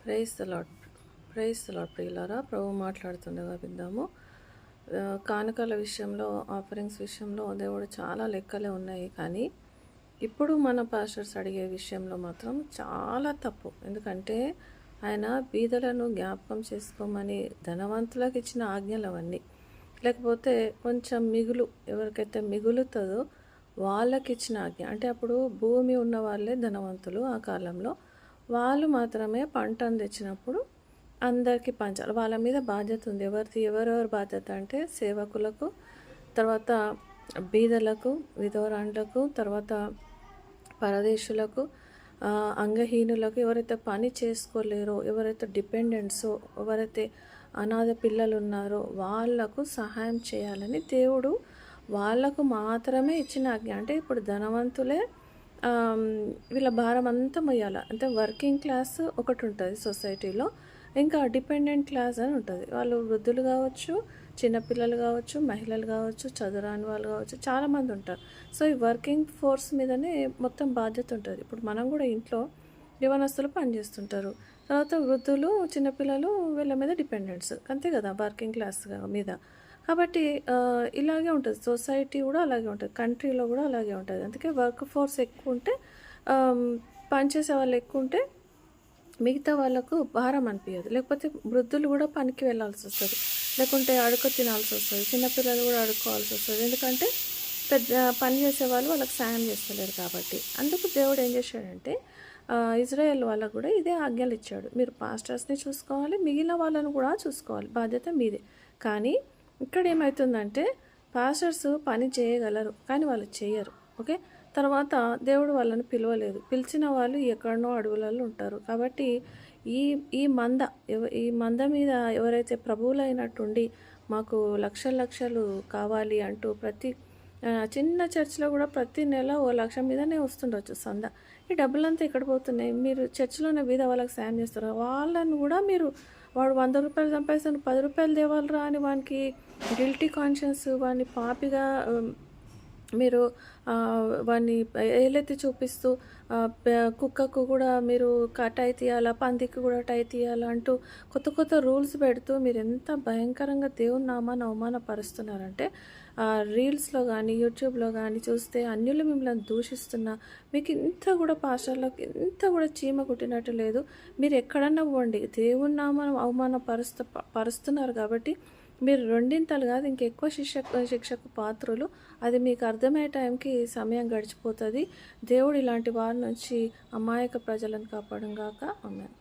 Praise the lord. Praise the lord ప్రియులారా. ప్రభు మాట్లాడుతుండగా విందాము. కానుకల విషయంలో, ఆఫరింగ్స్ విషయంలో దేవుడు చాలా లెక్కలే ఉన్నాయి. కానీ ఇప్పుడు మన పాస్టర్స్ అడిగే విషయంలో మాత్రం చాలా తప్పు. ఎందుకంటే ఆయన బీదలను జ్ఞాపకం చేసుకోమని ధనవంతులకు ఇచ్చిన ఆజ్ఞలు అవన్నీ. లేకపోతే కొంచెం మిగులు ఎవరికైతే మిగులుతుందో వాళ్ళకి ఇచ్చిన ఆజ్ఞ. అంటే అప్పుడు భూమి ఉన్న వాళ్ళే ధనవంతులు ఆ కాలంలో. వాళ్ళు మాత్రమే పంటను తెచ్చినప్పుడు అందరికీ పంచాలి. వాళ్ళ మీద బాధ్యత ఉంది. ఎవరెవరి బాధ్యత అంటే సేవకులకు, తర్వాత బీదలకు, విధవరాండ్లకు, తర్వాత పరదేశులకు, అంగహీనులకు, ఎవరైతే పని చేసుకోలేరో, ఎవరైతే డిపెండెంట్సో, ఎవరైతే అనాథ పిల్లలు ఉన్నారో వాళ్లకు సహాయం చేయాలని దేవుడు వాళ్లకు మాత్రమే ఇచ్చిన ఆజ్ఞ. అంటే ఇప్పుడు ధనవంతులే వీళ్ళ భారం అంతా మొయ్యాల. అంటే వర్కింగ్ క్లాస్ ఒకటి ఉంటుంది సొసైటీలో, ఇంకా డిపెండెంట్ క్లాస్ అని ఉంటుంది. వాళ్ళు వృద్ధులు కావచ్చు, చిన్నపిల్లలు కావచ్చు, మహిళలు కావచ్చు, చదువురాని వాళ్ళు కావచ్చు, చాలామంది ఉంటారు. సో ఈ వర్కింగ్ ఫోర్స్ మీదనే మొత్తం బాధ్యత ఉంటుంది. ఇప్పుడు మనం కూడా ఇంట్లో యవనస్తులు పనిచేస్తుంటారు, తర్వాత వృద్ధులు, చిన్నపిల్లలు వీళ్ళ మీద డిపెండెంట్స్, అంతే కదా వర్కింగ్ క్లాస్ మీద. కాబట్టి ఇలాగే ఉంటుంది. సొసైటీ కూడా అలాగే ఉంటుంది, కంట్రీలో కూడా అలాగే ఉంటుంది. అందుకే వర్క్ ఫోర్స్ ఎక్కువ ఉంటే, పనిచేసే వాళ్ళు ఎక్కువ ఉంటే మిగతా వాళ్ళకు భారం అనిపించదు. లేకపోతే వృద్ధులు కూడా పనికి వెళ్ళాల్సి వస్తుంది, లేకుంటే అడుగు తినాల్సి వస్తుంది, చిన్నపిల్లలు కూడా అడుక్కోవాల్సి వస్తుంది. ఎందుకంటే పెద్ద పని చేసే వాళ్ళు వాళ్ళకి సాయం చేస్తలేరు కాబట్టి. అందుకు దేవుడు ఏం చేశాడంటే ఇజ్రాయెల్ వాళ్ళకు కూడా ఇదే ఆజ్ఞలు ఇచ్చాడు. మీరు పాస్టర్స్ని చూసుకోవాలి, మిగిలిన వాళ్ళను కూడా చూసుకోవాలి, బాధ్యత మీదే. కానీ ఇక్కడ ఏమవుతుందంటే పాస్టర్స్ పని చేయగలరు కానీ వాళ్ళు చేయరు. ఓకే, తర్వాత దేవుడు వాళ్ళని పిలవలేదు. పిలిచిన వాళ్ళు ఎక్కడనో అడవులలో ఉంటారు. కాబట్టి ఈ ఈ మంద ఈ మంద మీద ఎవరైతే ప్రభువులైనట్టుండి మాకు లక్షలు లక్షలు కావాలి అంటూ ప్రతి చిన్న చర్చిలో కూడా ప్రతి నెల 1,00,000 మీదనే వస్తుండొచ్చు సంద. ఈ డబ్బులంతా ఎక్కడ పోతున్నాయి? మీరు చర్చిలోనే మీద వాళ్ళకి సాయం చేస్తారు. వాళ్ళని కూడా మీరు వాడు 100 రూపాయలు సంపాదిస్తాను 10 రూపాయలు తేవాలరా అని వానికి గిల్టీ కాన్షియస్, వాడిని పాపిగా మీరు వాడిని ఏలెత్తి చూపిస్తూ కుక్కకు కూడా మీరు టై తీయాలా, పందికి కూడా టై తీయాలా అంటూ కొత్త కొత్త రూల్స్ పెడుతూ మీరు ఎంత భయంకరంగా దేవుని నామాన్ని అవమానపరుస్తున్నారంటే, రీల్స్లో కానీ యూట్యూబ్లో కానీ చూస్తే అన్యులు మిమ్మల్ని దూషిస్తున్నా మీకు ఇంత కూడా పాస్టర్లకు ఇంత కూడా చీమ కుట్టినట్టు లేదు. మీరు ఎక్కడన్నా పోండి, దేవుని నామాన్ని పరుస్తున్నారు కాబట్టి మీరు రెండింతలు కాదు ఇంకెక్కువ శిక్షకు పాత్రులు. అది మీకు అర్థమయ్యే టైంకి సమయం గడిచిపోతుంది. దేవుడు ఇలాంటి వారి నుంచి అమాయక ప్రజలను కాపాడుగాక. ఆమేన్.